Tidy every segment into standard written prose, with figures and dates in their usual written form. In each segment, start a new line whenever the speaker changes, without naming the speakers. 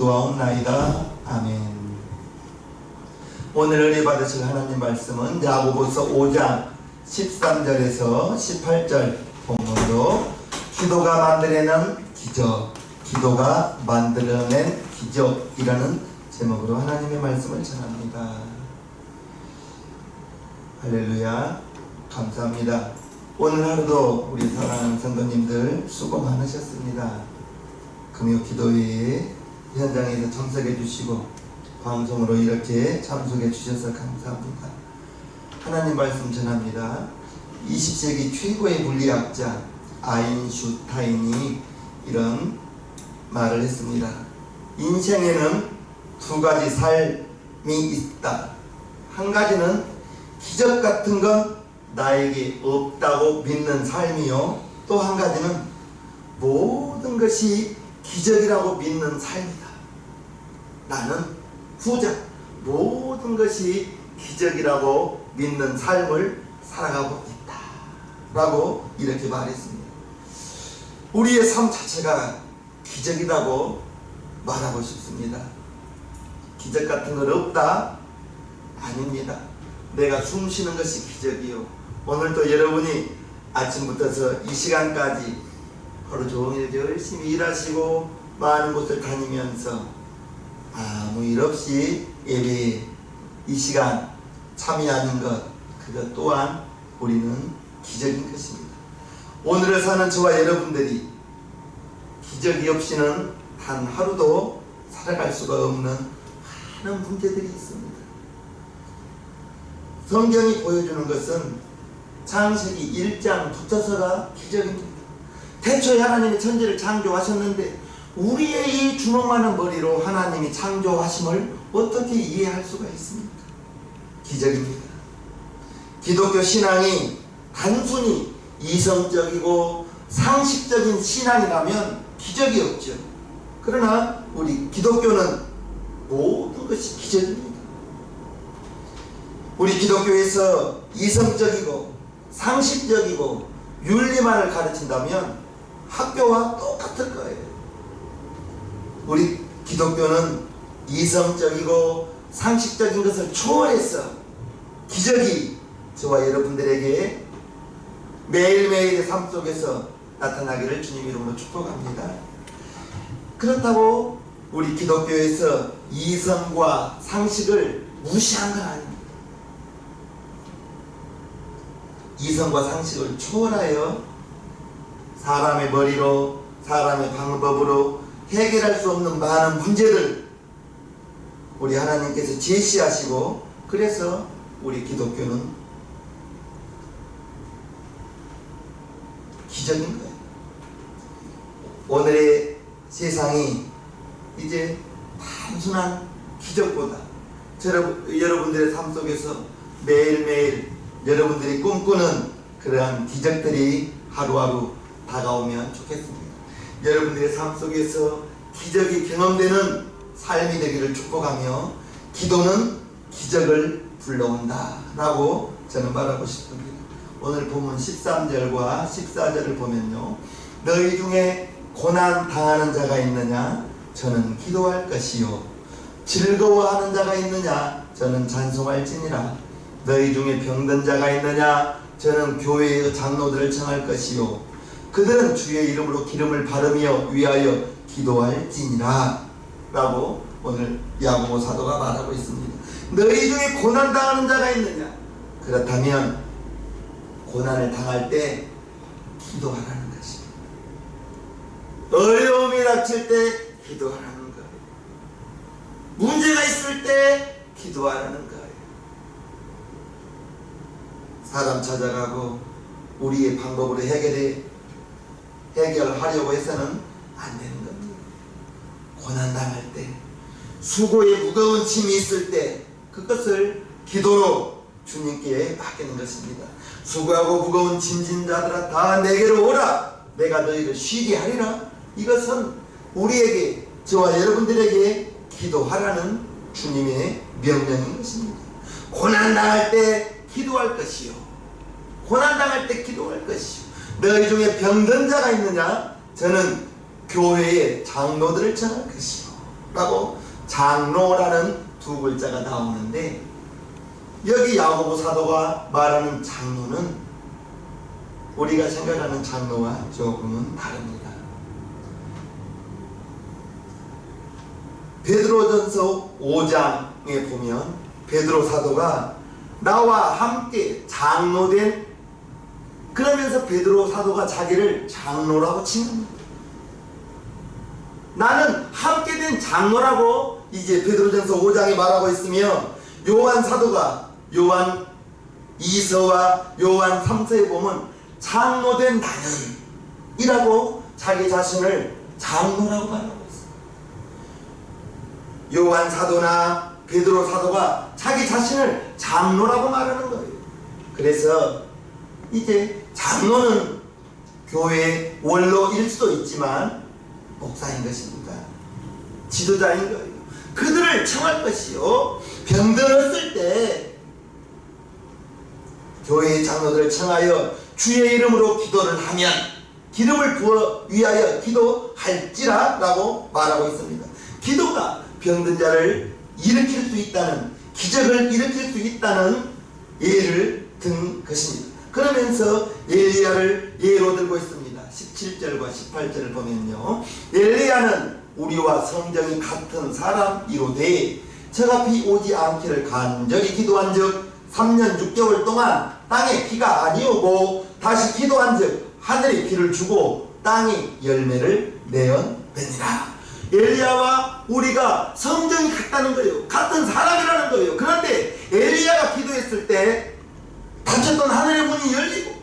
기도하옵나이다. 아멘. 오늘 은혜 받으실 하나님 말씀은 야고보서 5장 13절에서 18절 본문으로 기도가 만들어낸 기적, 기도가 만들어낸 기적이라는 제목으로 하나님의 말씀을 전합니다. 할렐루야. 감사합니다. 오늘 하루도 우리 사랑하는 성도님들 수고 많으셨습니다. 금요 기도회에 현장에서 참석해 주시고 방송으로 이렇게 참석해 주셔서 감사합니다. 하나님 말씀 전합니다. 20세기 최고의 물리학자 아인슈타인이 이런 말을 했습니다. 인생에는 두 가지 삶이 있다. 한 가지는 기적 같은 건 나에게 없다고 믿는 삶이요, 또 한 가지는 모든 것이 기적이라고 믿는 삶이다. 나는 후자, 모든 것이 기적이라고 믿는 삶을 살아가고 있다 라고 이렇게 말했습니다. 우리의 삶 자체가 기적이라고 말하고 싶습니다. 기적 같은 건 없다? 아닙니다. 내가 숨 쉬는 것이 기적이요, 오늘도 여러분이 아침부터서 이 시간까지 하루 종일 열심히 일하시고 많은 곳을 다니면서 아무 일 없이 예배에 이 시간 참여하는 것, 그것 또한 우리는 기적인 것입니다. 오늘을 사는 저와 여러분들이 기적이 없이는 단 하루도 살아갈 수가 없는 많은 문제들이 있습니다. 성경이 보여주는 것은 창세기 1장 붙어서가 기적입니다. 태초에 하나님이 천지를 창조하셨는데 우리의 이 주먹만한 머리로 하나님이 창조하심을 어떻게 이해할 수가 있습니까? 기적입니다. 기독교 신앙이 단순히 이성적이고 상식적인 신앙이라면 기적이 없죠. 그러나 우리 기독교는 모든 것이 기적입니다. 우리 기독교에서 이성적이고 상식적이고 윤리만을 가르친다면 학교와 똑같을 거예요. 우리 기독교는 이성적이고 상식적인 것을 초월해서 기적이 저와 여러분들에게 매일매일의 삶 속에서 나타나기를 주님 이름으로 축복합니다. 그렇다고 우리 기독교에서 이성과 상식을 무시한 건 아닙니다. 이성과 상식을 초월하여 사람의 머리로, 사람의 방법으로 해결할 수 없는 많은 문제들 우리 하나님께서 제시하시고, 그래서 우리 기독교는 기적인 거예요. 오늘의 세상이 이제 단순한 기적보다 여러분들의 삶 속에서 매일매일 여러분들이 꿈꾸는 그러한 기적들이 하루하루 다가오면 좋겠습니다. 여러분들의 삶 속에서 기적이 경험되는 삶이 되기를 축복하며, 기도는 기적을 불러온다 라고 저는 말하고 싶습니다. 오늘 본문 13절과 14절을 보면요, 너희 중에 고난 당하는 자가 있느냐? 저는 기도할 것이요, 즐거워하는 자가 있느냐? 저는 찬송할지니라. 너희 중에 병든 자가 있느냐? 저는 교회의 장로들을 청할 것이요, 그들은 주의 이름으로 기름을 바르며 위하여 기도할지니라 라고 오늘 야고보 사도가 말하고 있습니다. 너희 중에 고난당하는 자가 있느냐? 그렇다면 고난을 당할 때 기도하라는 것입니다. 어려움이 닥칠 때 기도하라는 거예요. 문제가 있을 때 기도하라는 거예요. 사람 찾아가고 우리의 방법으로 해결하려고 해서는 안 되는 겁니다. 고난당할 때, 수고의 무거운 짐이 있을 때 그것을 기도로 주님께 맡기는 것입니다. 수고하고 무거운 짐진 자들아 다 내게로 오라, 내가 너희를 쉬게 하리라. 이것은 우리에게, 저와 여러분들에게 기도하라는 주님의 명령인 것입니다. 고난당할 때 기도할 것이요, 고난당할 때 기도할 것이요, 너희 중에 병든 자가 있느냐? 저는 교회의 장로들을 청할 것이요, 라고 장로라는 두 글자가 나오는데, 여기 야고보 사도가 말하는 장로는 우리가 생각하는 장로와 조금은 다릅니다. 베드로전서 5장에 보면 베드로 사도가 나와 함께 장로된, 그러면서 베드로 사도가 자기를 장로라고 칭합니다. 나는 함께 된 장로라고 이제 베드로전서 5장에 말하고 있으며, 요한 사도가 요한 2서와 요한 3서에 보면 장로된 나는 이라고 자기 자신을 장로라고 말하고 있어요. 요한 사도나 베드로 사도가 자기 자신을 장로라고 말하는 거예요. 그래서 이제 장로는 교회의 원로일 수도 있지만 목사인 것입니다. 지도자인 거예요. 그들을 청할 것이요, 병들었을 때 교회의 장로들을 청하여 주의 이름으로 기도를 하면 기름을 부어 위하여 기도할지라 라고 말하고 있습니다. 기도가 병든 자를 일으킬 수 있다는, 기적을 일으킬 수 있다는 예를 든 것입니다. 그러면서 엘리야를 예로 들고 있습니다. 17절과 18절을 보면요, 엘리야는 우리와 성정이 같은 사람이로되 저가 비 오지 않기를 간절히 기도한즉 3년 6개월 동안 땅에 비가 아니오고 다시 기도한즉 하늘이 비를 주고 땅이 열매를 내었느니라. 엘리야와 우리가 성정이 같다는 거예요. 같은 사람이라는 거예요. 그런데 엘리야가 기도했을 때 닫혔던 하늘의 문이 열리고,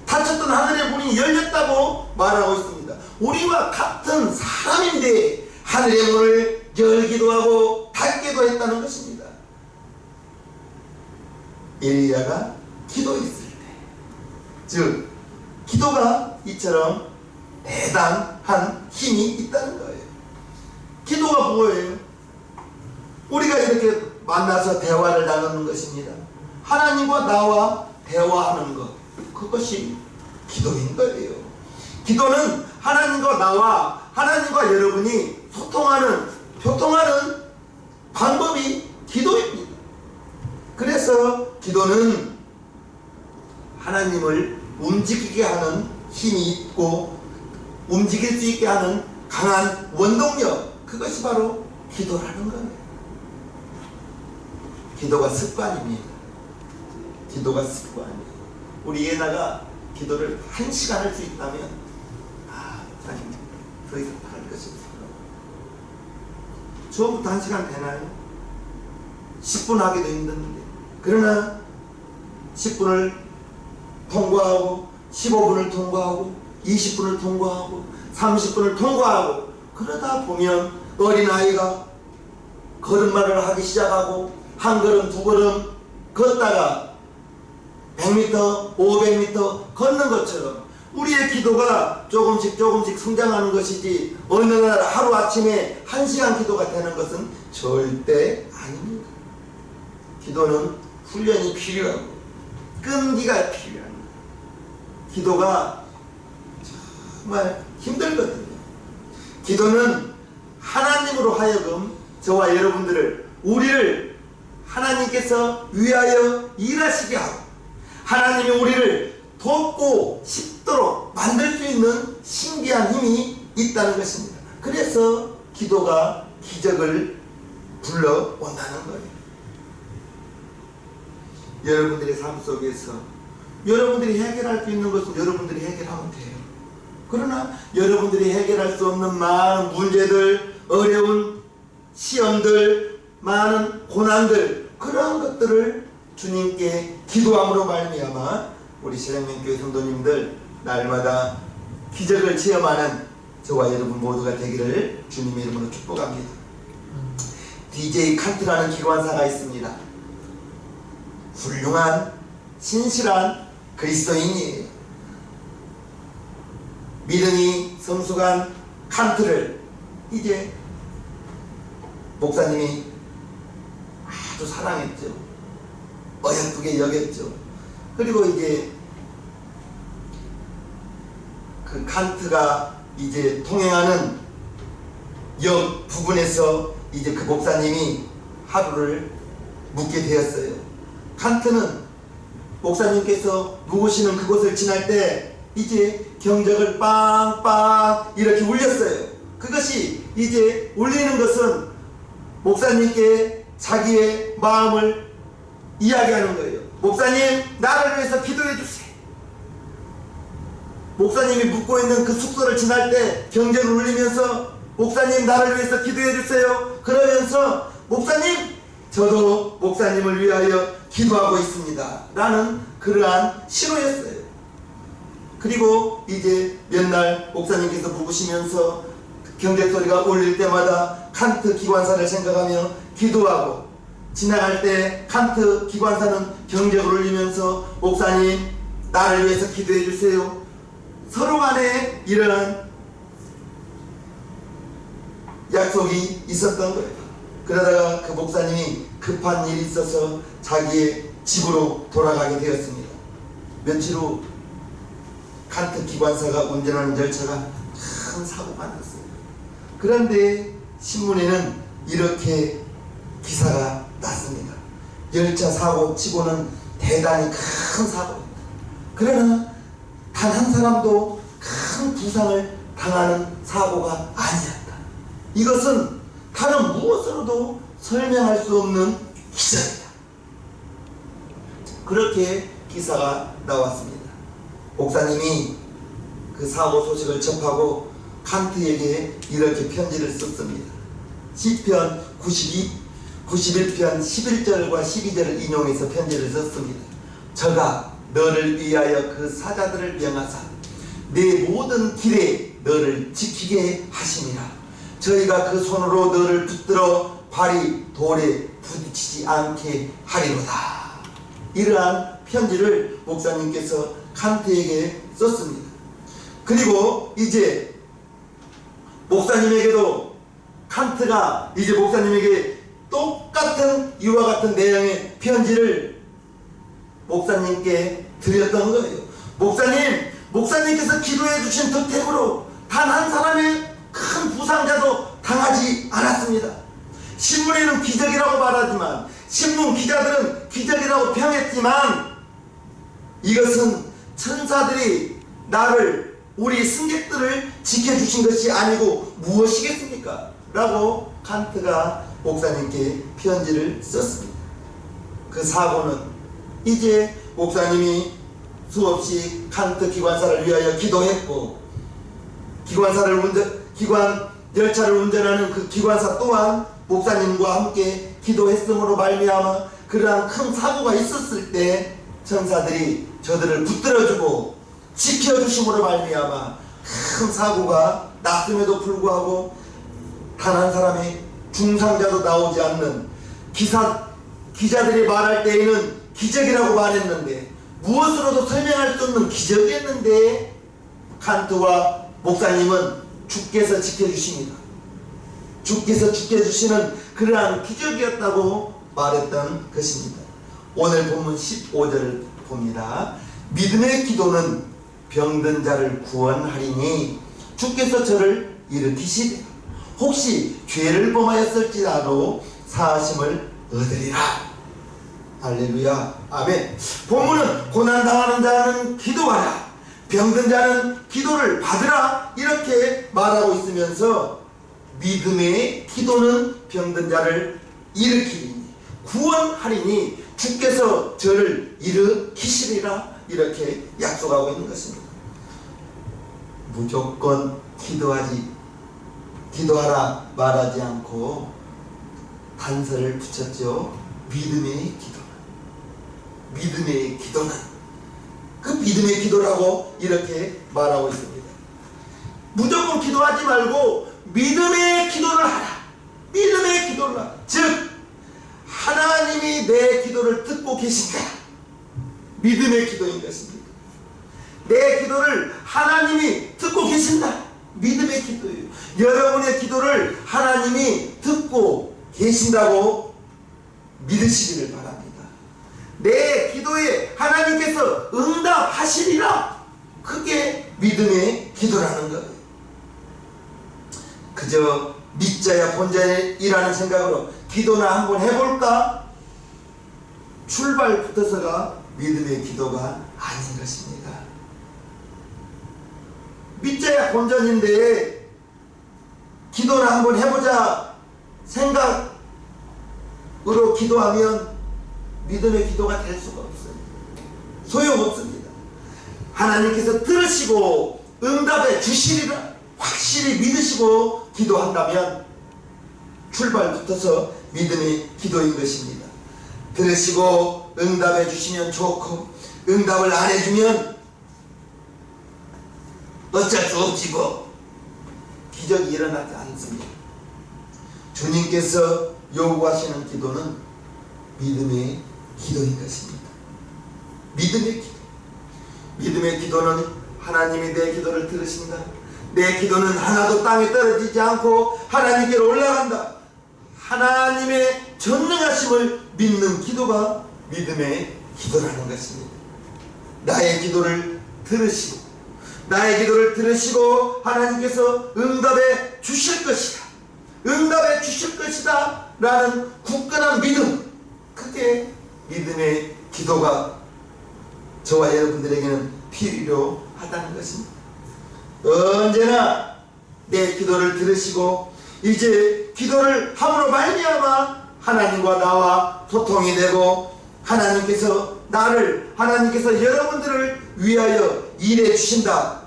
닫혔던 하늘의 문이 열렸다고 말하고 있습니다. 우리와 같은 사람인데 하늘의 문을 열기도 하고 닫기도 했다는 것입니다. 엘리야가 기도했을 때, 즉 기도가 이처럼 대단한 힘이 있다는 거예요. 기도가 뭐예요? 우리가 이렇게 만나서 대화를 나누는 것입니다. 하나님과 나와 대화하는 것, 그것이 기도인 거예요. 기도는 하나님과 나와, 하나님과 여러분이 교통하는 방법이 기도입니다. 그래서 기도는 하나님을 움직이게 하는 힘이 있고 움직일 수 있게 하는 강한 원동력, 그것이 바로 기도라는 거예요. 기도가 습관입니다. 기도가 습관이에요. 우리 예나가 기도를 1시간 할 수 있다면 아니 더 이상 할 것이 없어요. 처음부터 1시간 되나요? 10분 하기도 힘든데, 그러나 10분을 통과하고 15분을 통과하고 20분을 통과하고 30분을 통과하고, 그러다 보면 어린아이가 걸음마를 하기 시작하고 한 걸음 두 걸음 걷다가 100m 500m 걷는 것처럼 우리의 기도가 조금씩 성장하는 것이지, 어느 날 하루아침에 1시간 기도가 되는 것은 절대 아닙니다. 기도는 훈련이 필요하고 끈기가 필요합니다. 기도가 정말 힘들거든요. 기도는 하나님으로 하여금 저와 여러분들을, 우리를 하나님께서 위하여 일하시게 하고 하나님이 우리를 돕고 싶도록 만들 수 있는 신기한 힘이 있다는 것입니다. 그래서 기도가 기적을 불러온다는 거예요. 여러분들의 삶 속에서 여러분들이 해결할 수 있는 것은 여러분들이 해결하면 돼요. 그러나 여러분들이 해결할 수 없는 많은 문제들, 어려운 시험들, 많은 고난들, 그런 것들을 주님께 기도함으로 말미암아 우리 신앙명교회 성도님들 날마다 기적을 체험하는 저와 여러분 모두가 되기를 주님의 이름으로 축복합니다. DJ 칸트라는 기관사가 있습니다. 훌륭한 신실한 그리스도인이에요. 믿음이 성숙한 칸트를 이제 목사님이 아주 사랑했죠. 어여쁘게 여겼죠. 그리고 이제 그 칸트가 이제 통행하는 역 부근에서 이제 그 목사님이 하루를 묵게 되었어요. 칸트는 목사님께서 묵으시는 그곳을 지날 때 이제 경적을 빵빵 이렇게 울렸어요. 그것이 이제 울리는 것은 목사님께 자기의 마음을 이야기하는 거예요. 목사님, 나를 위해서 기도해 주세요. 목사님이 묵고 있는 그 숙소를 지날 때 경적을 울리면서 목사님, 나를 위해서 기도해 주세요. 그러면서 목사님, 저도 목사님을 위하여 기도하고 있습니다. 라는 그러한 신호였어요. 그리고 이제 몇 날 목사님께서 묵으시면서 경적 소리가 울릴 때마다 칸트 기관사를 생각하며 기도하고, 지나갈 때 칸트 기관사는 경적을 울리면서 목사님, 나를 위해서 기도해 주세요. 서로 간에 이러한 약속이 있었던 거예요. 그러다가 그 목사님이 급한 일이 있어서 자기의 집으로 돌아가게 되었습니다. 며칠 후 칸트 기관사가 운전하는 열차가 큰 사고가 났어요. 그런데 신문에는 이렇게 기사가 났습니다. 열차 사고 치고는 대단히 큰 사고입니다. 그러나 단 한 사람도 큰 부상을 당하는 사고가 아니었다. 이것은 다른 무엇으로도 설명할 수 없는 기적이다. 그렇게 기사가 나왔습니다. 목사님이 그 사고 소식을 접하고 칸트에게 이렇게 편지를 썼습니다. 시편 91편 11절과 12절을 인용해서 편지를 썼습니다. 저가 너를 위하여 그 사자들을 명하사 내 모든 길에 너를 지키게 하심이라. 저희가 그 손으로 너를 붙들어 발이 돌에 부딪히지 않게 하리로다. 이러한 편지를 목사님께서 칸트에게 썼습니다. 그리고 이제 목사님에게도 칸트가 이제 목사님에게 똑같은 이와 같은 내용의 편지를 목사님께 드렸던 거예요. 목사님께서 기도해 주신 덕택으로 단 한 사람의 큰 부상자도 당하지 않았습니다. 신문에는 기적이라고 말하지만, 신문 기자들은 기적이라고 평했지만, 이것은 천사들이 나를, 우리 승객들을 지켜주신 것이 아니고 무엇이겠습니까? 라고 칸트가 목사님께 편지를 썼습니다. 그 사고는 이제 목사님이 수없이 칸트 기관사를 위하여 기도했고, 열차를 운전하는 그 기관사 또한 목사님과 함께 기도했음으로 말미암아 그러한 큰 사고가 있었을 때 천사들이 저들을 붙들어주고 지켜주심으로 말미암아 큰 사고가 났음에도 불구하고 단 한 사람의 중상자도 나오지 않는, 기자들이 말할 때에는 기적이라고 말했는데 무엇으로도 설명할 수 없는 기적이었는데, 칸트와 목사님은 주께서 지켜주십니다. 주께서 지켜주시는 그러한 기적이었다고 말했던 것입니다. 오늘 본문 15절을 봅니다. 믿음의 기도는 병든 자를 구원하리니 주께서 저를 일으키시되 혹시 죄를 범하였을지라도 사하심을 얻으리라. 할렐루야, 아멘. 본문은 고난당하는 자는 기도하라, 병든 자는 기도를 받으라, 이렇게 말하고 있으면서 믿음의 기도는 병든 자를 일으키리니 구원하리니 주께서 저를 일으키시리라, 이렇게 약속하고 있는 것입니다. 무조건 기도하라 말하지 않고 단서를 붙였죠. 믿음의 기도는 그 믿음의 기도라고 이렇게 말하고 있습니다. 무조건 기도하지 말고 믿음의 기도를 하라. 믿음의 기도를 하라. 즉 하나님이 내 기도를 듣고 계신다. 믿음의 기도인 것입니다. 내 기도를 하나님이 듣고 계신다. 믿음의 기도예요. 여러분의 기도를 하나님이 듣고 계신다고 믿으시기를 바랍니다. 내 기도에 하나님께서 응답하시리라. 그게 믿음의 기도라는 거예요. 그저 믿자야 본전이라는 생각으로 기도나 한번 해볼까? 출발부터서가 믿음의 기도가 아닌 것입니다. 믿자야 본전인데 기도나 한번 해보자 생각으로 기도하면 믿음의 기도가 될 수가 없어요. 소용없습니다. 하나님께서 들으시고 응답해 주시리라 확실히 믿으시고 기도한다면 출발부터서 믿음의 기도인 것입니다. 들으시고 응답해 주시면 좋고 응답을 안 해주면 어쩔 수 없지 뭐 기적이 일어나지 않습니다. 주님께서 요구하시는 기도는 믿음의 기도인 것입니다. 믿음의 기도. 믿음의 기도는 하나님이 내 기도를 들으신다. 내 기도는 하나도 땅에 떨어지지 않고 하나님께로 올라간다. 하나님의 전능하심을 믿는 기도가 믿음의 기도라는 것입니다. 나의 기도를 들으시고 하나님께서 응답해 주실 것이다. 응답해 주실 것이다 라는 굳건한 믿음, 그게 믿음의 기도가 저와 여러분들에게는 필요하다는 것입니다. 언제나 내 기도를 들으시고 이제 기도를 함으로 말미암아 하나님과 나와 소통이 되고 하나님께서 여러분들을 위하여 일해 주신다.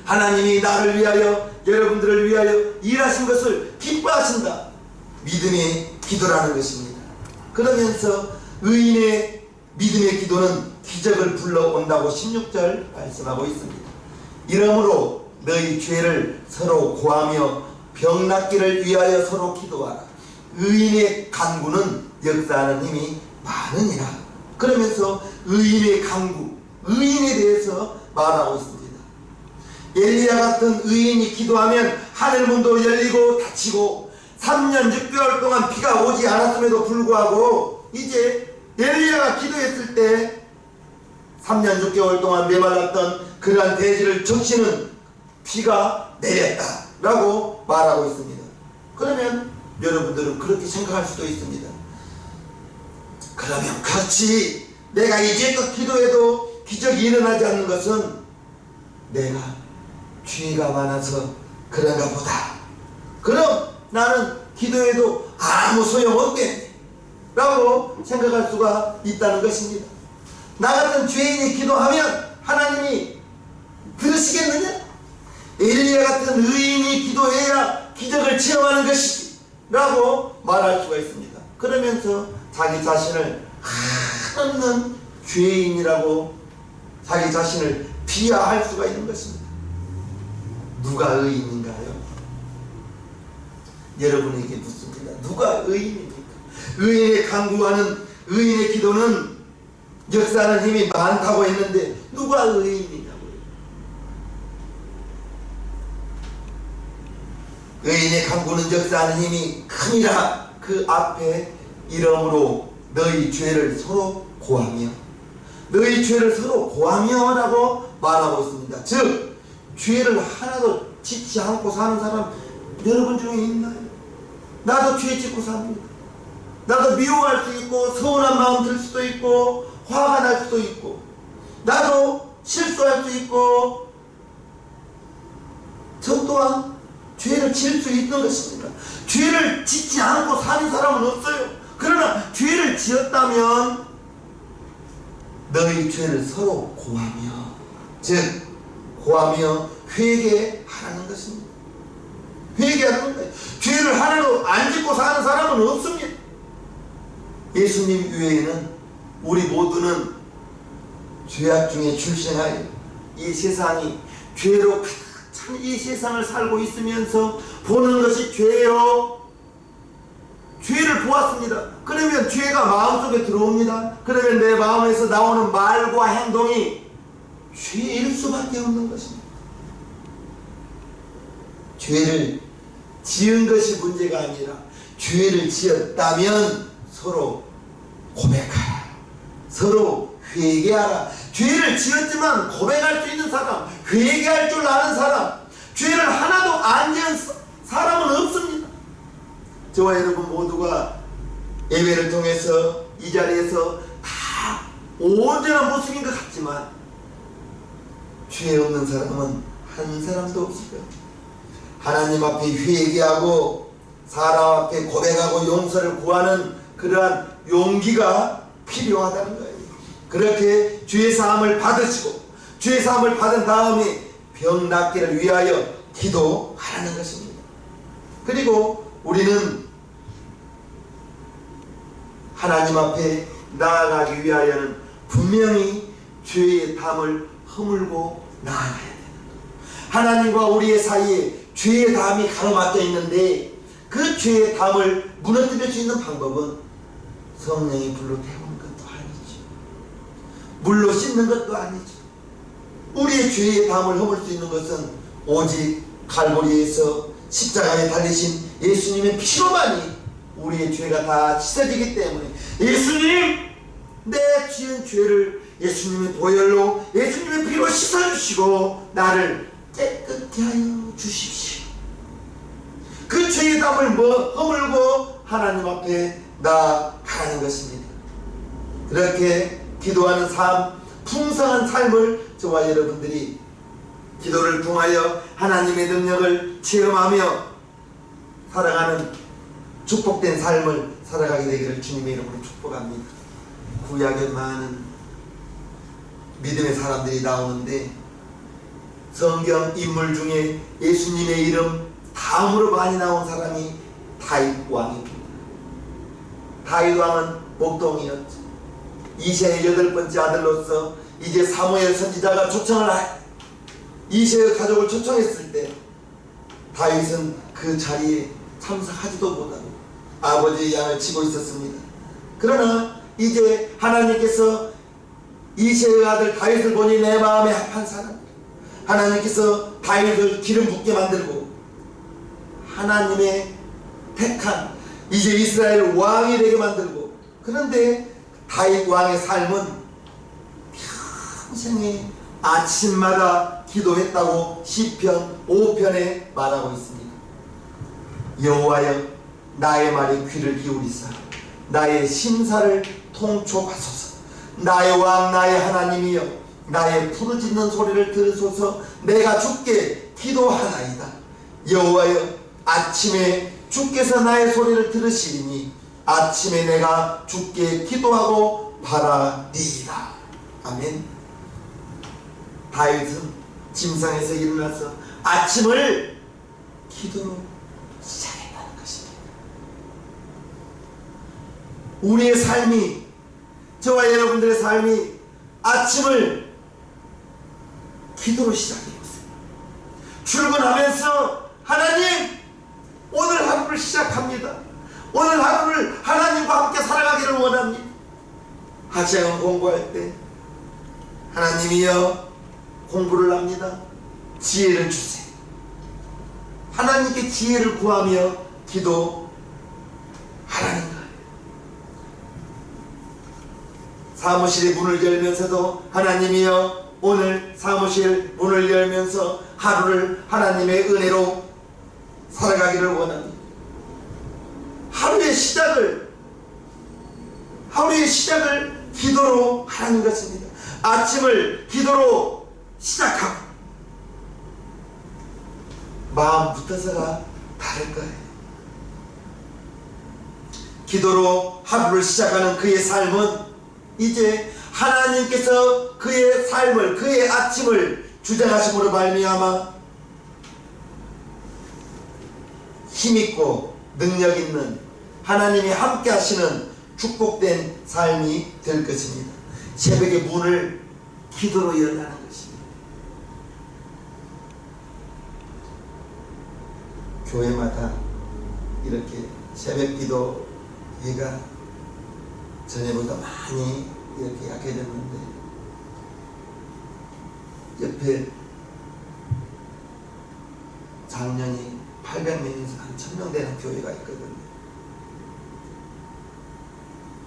하나님이 나를 위하여 여러분들을 위하여 일하신 것을 기뻐하신다. 믿음의 기도라는 것입니다. 그러면서 의인의 믿음의 기도는 기적을 불러온다고 16절 말씀하고 있습니다. 이러므로 너희 죄를 서로 고하며 병 낫기를 위하여 서로 기도하라. 의인의 간구는 역사하는 힘이 많으니라. 그러면서 의인의 간구, 의인에 대해서 말하고 있습니다. 엘리야 같은 의인이 기도하면 하늘문도 열리고 닫히고 3년 6개월 동안 비가 오지 않았음에도 불구하고 이제 엘리야가 기도했을 때 3년 6개월 동안 메말랐던 그러한 대지를 적시는 비가 내렸다 라고 말하고 있습니다. 그러면 여러분들은 그렇게 생각할 수도 있습니다. 그러면 그렇지, 내가 이제껏 기도해도 기적이 일어나지 않는 것은 내가 죄가 많아서 그런가 보다. 그럼 나는 기도해도 아무 소용없겠네 라고 생각할 수가 있다는 것입니다. 나 같은 죄인이 기도하면 하나님이 들으시겠느냐? 엘리야 같은 의인이 기도해야 기적을 체험하는 것이지 라고 말할 수가 있습니다. 그러면서 자기 자신을 한없는 죄인이라고 자기 자신을 비하할 수가 있는 것입니다. 누가 의인인가요? 여러분에게 묻습니다. 누가 의인입니까? 의인의 간구하는 의인의 기도는 역사하는 힘이 많다고 했는데 누가 의인이냐고요? 의인의 간구는 역사하는 힘이 크니라. 그 앞에 이러므로 너희 죄를 서로 고하며 라고 말하고 있습니다. 즉 죄를 하나도 짓지 않고 사는 사람 여러분 중에 있나요? 나도 죄 짓고 삽니다. 나도 미워할 수 있고 서운한 마음 들 수도 있고 화가 날 수도 있고 나도 실수할 수 있고 저 또한 죄를 지을 수 있는 것입니다. 죄를 짓지 않고 사는 사람은 없어요. 그러나 죄를 지었다면 너희 죄를 서로 고하며, 즉 고하며 회개하라는 것입니다. 회개하는 거예요. 죄를 하나도 안 짓고 사는 사람은 없습니다. 예수님 외에는 우리 모두는 죄악 중에 출생하여 이 세상이 죄로 가득 찬 이 세상을 살고 있으면서 보는 것이 죄요. 죄를 보았습니다. 그러면 죄가 마음속에 들어옵니다. 그러면 내 마음에서 나오는 말과 행동이 죄일 수밖에 없는 것입니다. 죄를 지은 것이 문제가 아니라 죄를 지었다면 서로 고백하라. 서로 회개하라. 죄를 지었지만 고백할 수 있는 사람, 회개할 줄 아는 사람, 죄를 하나도 안 지은 사람은 없습니다. 저와 여러분 모두가 예배를 통해서 이 자리에서 다 온전한 모습인 것 같지만 죄 없는 사람은 한 사람도 없어요. 하나님 앞에 회개하고 사람 앞에 고백하고 용서를 구하는 그러한 용기가 필요하다는 거예요. 그렇게 죄 사함을 받으시고 죄 사함을 받은 다음에 병 낫기를 위하여 기도하라는 것입니다. 그리고 우리는 하나님 앞에 나아가기 위하여는 분명히 죄의 담을 허물고 나아가야 됩니다. 하나님과 우리의 사이에 죄의 담이 가로막혀 있는데 그 죄의 담을 무너뜨릴 수 있는 방법은 성령이 불로 태우는 것도 아니죠. 물로 씻는 것도 아니죠. 우리의 죄의 담을 허물 수 있는 것은 오직 갈보리에서 십자가에 달리신 예수님의 피로만이 우리의 죄가 다 씻어지기 때문에 예수님, 내 지은 죄를 예수님의 보혈로 예수님의 피로 씻어주시고 나를 깨끗게 하여 주십시오. 그 죄의 담을 허물고 하나님 앞에 나아가는 것입니다. 그렇게 기도하는 삶, 풍성한 삶을 저와 여러분들이 기도를 통하여 하나님의 능력을 체험하며 살아가는 축복된 삶을 살아가게 되기를 주님의 이름으로 축복합니다. 구약에 많은 믿음의 사람들이 나오는데 성경 인물 중에 예수님의 이름 다음으로 많이 나온 사람이 다윗 왕입니다. 다윗 왕은 목동이었죠. 이새의 8번째 아들로서 이제 사무엘 선지자가 이새의 가족을 초청했을 때 다윗은 그 자리에 참석하지도 못하고 아버지의 양을 치고 있었습니다. 그러나 이제 하나님께서 이새의 아들 다윗을 보니 내 마음에 합한 사람, 하나님께서 다윗을 기름 붓게 만들고 하나님의 택한 이제 이스라엘 왕이 되게 만들고, 그런데 다윗 왕의 삶은 평생에 아침마다 기도했다고 시편 5편에 말하고 있습니다. 여호와여, 나의 말에 귀를 기울이사 나의 심사를 통촉하소서. 나의 왕 나의 하나님이여, 나의 부르짖는 소리를 들으소서. 내가 주께 기도하나이다. 여호와여, 아침에 주께서 나의 소리를 들으시리니 아침에 내가 주께 기도하고 바라리이다. 아멘. 다윗은 침상에서 일어나서 아침을 기도로 시작했다는 것입니다. 우리의 삶이, 저와 여러분들의 삶이 아침을 기도로 시작해보세요. 출근하면서 하나님, 오늘 하루를 시작합니다. 오늘 하루를 하나님과 함께 살아가기를 원합니다. 학생은 공부할 때 하나님이여, 공부를 합니다. 지혜를 주세요. 하나님께 지혜를 구하며 기도하라는 거예요. 사무실의 문을 열면서도 하나님이여, 오늘 사무실 문을 열면서 하루를 하나님의 은혜로 살아가기를 원합니다. 하루의 시작을 기도로 하라는 것입니다. 아침을 기도로 시작하고 마음부터서가 다를 거예요. 기도로 하루를 시작하는 그의 삶은 이제 하나님께서 그의 삶을, 그의 아침을 주장하심으로 말미암아 힘있고 능력있는 하나님이 함께 하시는 축복된 삶이 될 것입니다. 새벽의 문을 기도로 열라는 것입니다. 교회마다 이렇게 새벽 기도회가 전에보다 많이 이렇게 약해졌는데, 옆에 작년이 800명에서 한 1000명 되는 교회가 있거든요.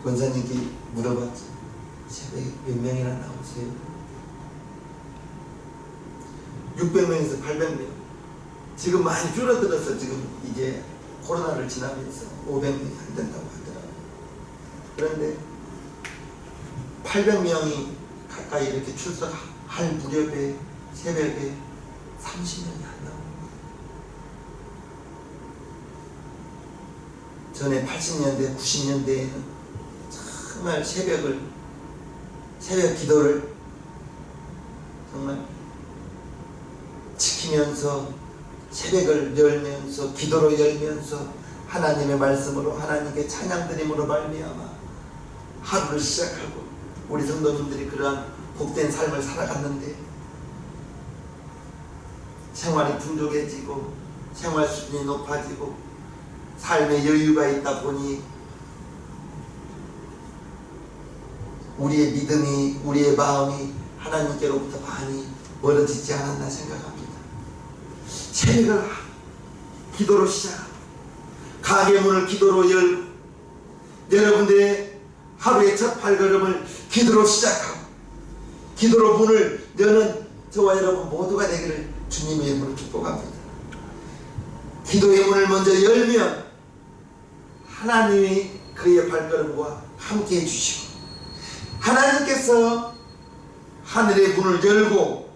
권사님께 물어봤죠. 새벽에 몇 명이나 나오세요? 600명에서 800명. 지금 많이 줄어들어서 지금 이제 코로나를 지나면서 500명이 안 된다고 하더라고요. 그런데 800명이 가까이 이렇게 출석할 무렵에 새벽에 30명이 안 나옵니다. 전에 80년대, 90년대에는 정말 새벽 기도를 정말 지키면서 새벽을 열면서 기도로 열면서 하나님의 말씀으로 하나님께 찬양 드림으로 말미암아 하루를 시작하고 우리 성도님들이 그러한 복된 삶을 살아갔는데 생활이 풍족해지고 생활 수준이 높아지고 삶의 여유가 있다 보니 우리의 믿음이 우리의 마음이 하나님께로부터 많이 멀어지지 않았나 생각합니다. 새벽을 기도로 시작하고 가게 문을 기도로 열고 여러분들의 하루의 첫 발걸음을 기도로 시작하고 기도로 문을 여는 저와 여러분 모두가 되기를 주님의 이름으로 축복합니다. 기도의 문을 먼저 열면 하나님이 그의 발걸음과 함께 해주시고 하나님께서 하늘의 문을 열고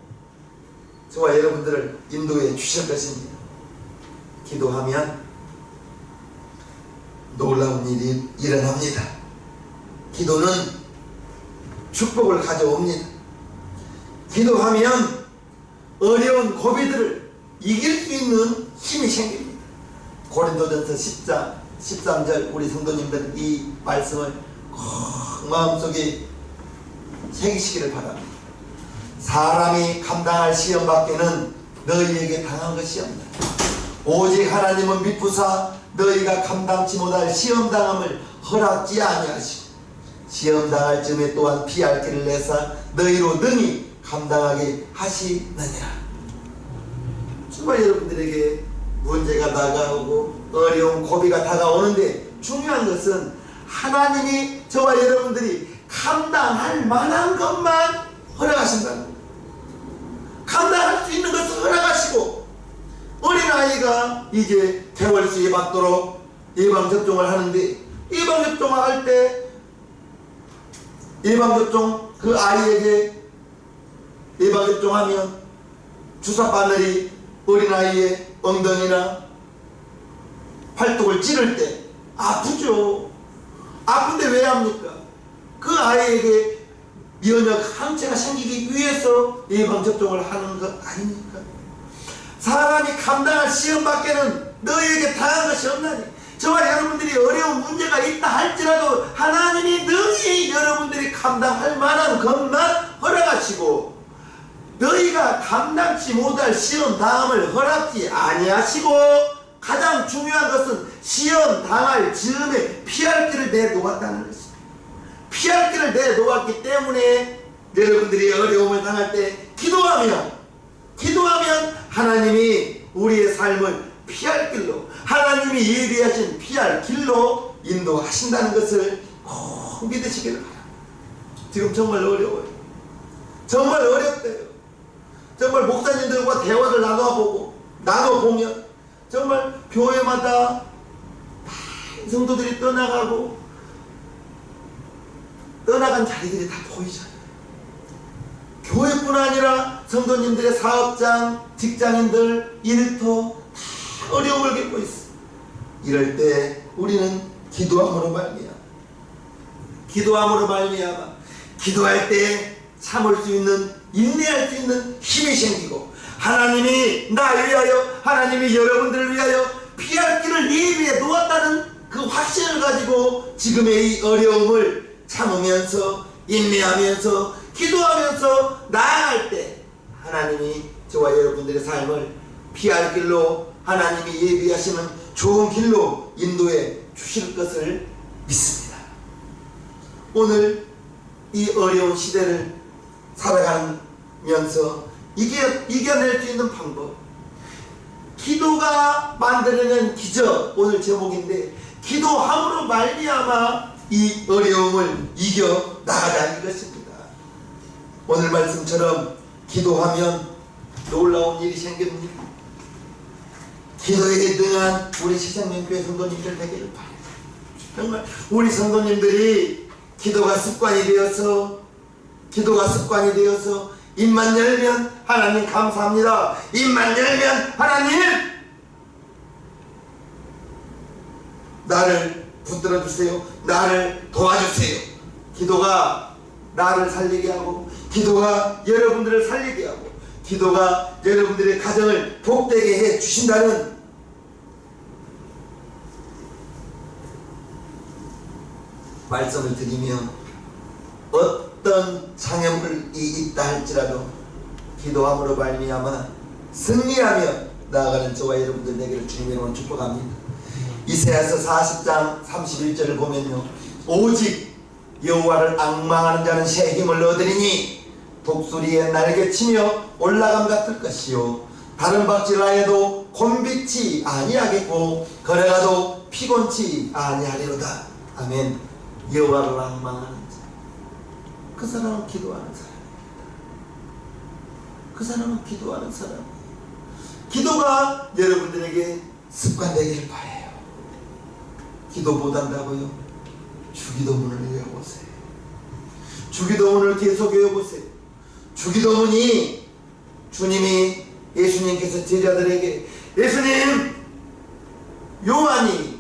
저와 여러분들을 인도해 주실 것입니다. 기도하면 놀라운 일이 일어납니다. 기도는 축복을 가져옵니다. 기도하면 어려운 고비들을 이길 수 있는 힘이 생깁니다. 고린도전서 10장 13절 우리 성도님들은 이 말씀을 꼭 마음속에 새기시기를 바랍니다. 사람이 감당할 시험 밖에는 너희에게 당한 것이 없다. 오직 하나님은 미쁘사 너희가 감당치 못할 시험당함을 허락지 아니하시고 시험당할 즈음에 또한 피할 길을 내사 너희로 능히 감당하게 하시느니라. 정말 여러분들에게 문제가 다가오고 어려운 고비가 다가오는데 중요한 것은 하나님이 저와 여러분들이 감당할 만한 것만 허락하신다는 거예요. 감당할 수 있는 것을 허락하시고 어린아이가 이제 개월수 예방도록 예방접종을 하는데 예방접종을 할 때 예방접종 그 아이에게 예방접종하면 주사바늘이 어린아이의 엉덩이나 팔뚝을 찌를 때 아프죠. 아픈데 왜 합니까? 그 아이에게 면역 항체가 생기기 위해서 예방접종을 하는 것 아닙니까? 사람이 감당할 시험 밖에는 너희에게 당한 것이 없나니 저와 여러분들이 어려운 문제가 있다 할지라도 하나님이 능히 여러분들이 감당할 만한 것만 허락하시고 너희가 감당치 못할 시험 당함을 허락지 아니하시고 가장 중요한 것은 시험 당할 즈음에 피할 길을 내놓았다는 것입니다. 피할 길을 내놓았기 때문에 여러분들이 어려움을 당할 때 기도하면 하나님이 우리의 삶을 피할 길로 하나님이 예비하신 피할 길로 인도하신다는 것을 꼭 믿으시기를 바랍니다. 지금 정말 어려워요. 정말 어렵대요. 정말 목사님들과 대화를 나눠보면 정말 교회마다 많은 성도들이 떠나간 자리들이 다 보이잖아요. 교회뿐 아니라 성도님들의 사업장, 직장인들, 일터 다 어려움을 겪고 있어요. 이럴 때 우리는 기도함으로 말미암아 기도할 때 참을 수 있는 인내할 수 있는 힘이 생기고 하나님이 나 위하여 하나님이 여러분들을 위하여 피할 길을 예비해 놓았다는 그 확신을 가지고 지금의 이 어려움을 참으면서 인내하면서 기도하면서 나아갈 때 하나님이 저와 여러분들의 삶을 피할 길로 하나님이 예비하시는 좋은 길로 인도해 주실 것을 믿습니다. 오늘 이 어려운 시대를 살아가면서 이겨낼 수 있는 방법, 기도가 만들어낸 기적, 오늘 제목인데 기도함으로 말미암아 이 어려움을 이겨 나가자는 것입니다. 오늘 말씀처럼 기도하면 놀라운 일이 생깁니다. 기도에 능한 우리 시장님교회 성도님들 되기를 바랍니다. 정말 우리 성도님들이 기도가 습관이 되어서 입만 열면 하나님 감사합니다. 입만 열면 하나님 나를 붙들어 주세요. 나를 도와주세요. 기도가 나를 살리게 하고, 기도가 여러분들을 살리게 하고, 기도가 여러분들의 가정을 복되게 해 주신다는 말씀을 드리며, 어떤 장애물이 있다 할지라도 기도함으로 말미암아 승리하며 나아가는 저와 여러분들 되기를 주님의 이름으로 축복합니다. 이사야서 40장 31절을 보면요, 오직 여호와를 앙망하는 자는 새 힘을 얻으리니 독수리의 날개치며 올라감 같을 것이요 다른 박질하여도 곤비치 아니하겠고 걸어가도 피곤치 아니하리로다. 아멘. 여호와를 앙망하는 자, 그 사람은 기도하는 사람입니다. 그 사람은 기도하는 사람. 기도가 여러분들에게 습관되길 바래요. 기도 못한다고요? 주기도문을 외워보세요. 주기도문을 계속 외워보세요. 주기도문이 주님이, 예수님께서 제자들에게, 예수님 요한이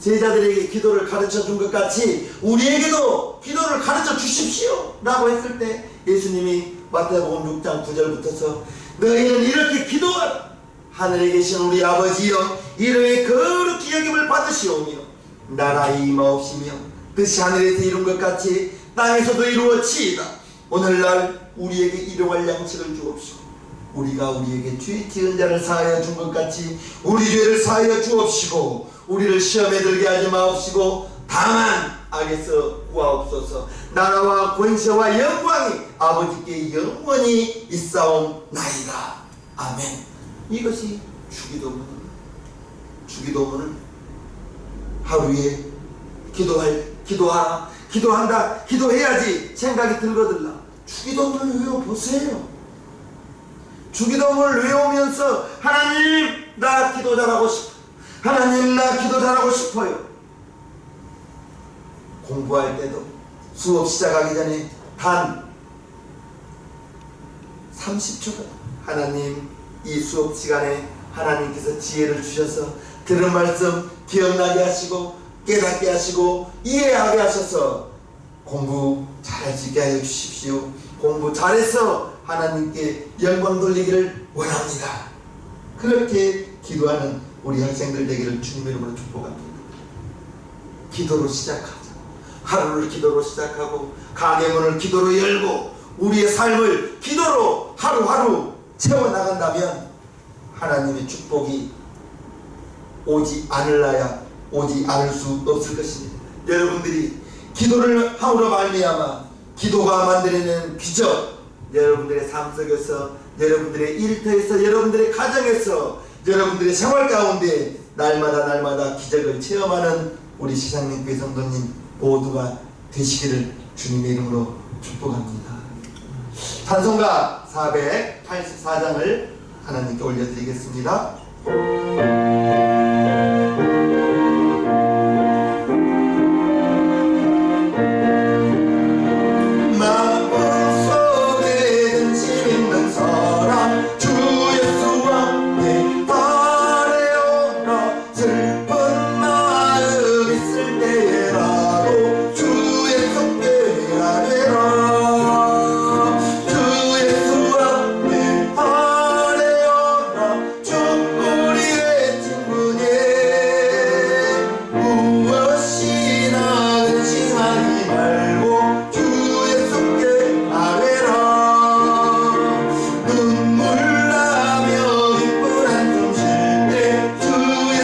제자들에게 기도를 가르쳐 준 것 같이 우리에게도 기도를 가르쳐 주십시오 라고 했을 때 예수님이 마태복음 6장 9절부터서 너희는 이렇게 기도하라. 하늘에 계신 우리 아버지여, 이름의 거룩히 여김을 받으시오며 나라의 임하옵시며 뜻이 하늘에서 이룬 것 같이 땅에서도 이루어지이다. 오늘날 우리에게 일용할 양식을 주옵시고 우리가 우리에게 죄 지은 자를 사하여 준 것 같이 우리 죄를 사하여 주옵시고 우리를 시험에 들게 하지 마옵시고 다만 악에서 구하옵소서. 나라와 권세와 영광이 아버지께 영원히 있사옵나이다. 아멘. 이것이 주기도문입니다. 주기도문을 하루에 기도하라, 기도한다, 기도해야지 생각이 들거들라. 주기도문을 외워보세요. 주기도문을 외우면서 하나님 나 기도 잘하고 싶어, 하나님 나 기도 잘하고 싶어요. 공부할 때도 수업 시작하기 전에 단 30초간 하나님, 이 수업 시간에 하나님께서 지혜를 주셔서 들은 말씀 기억나게 하시고 깨닫게 하시고 이해하게 하셔서 공부 잘할 수 있게 하여 주십시오. 공부 잘해서 하나님께 영광 돌리기를 원합니다. 그렇게 기도하는 우리 학생들 되기를 주님의 이름으로 축복합니다. 기도로 시작하자. 하루를 기도로 시작하고 가게문을 기도로 열고 우리의 삶을 기도로 하루하루 채워나간다면 하나님의 축복이 오지 않을라야 오지 않을 수 없을 것입니다. 여러분들이 기도를 함으로 말미암아 기도가 만들어내는 기적, 여러분들의 삶 속에서, 여러분들의 일터에서, 여러분들의 가정에서, 여러분들의 생활 가운데 날마다 기적을 체험하는 우리 시장님교회 성도님 모두가 되시기를 주님의 이름으로 축복합니다. 찬송가 484장을 하나님께 올려드리겠습니다.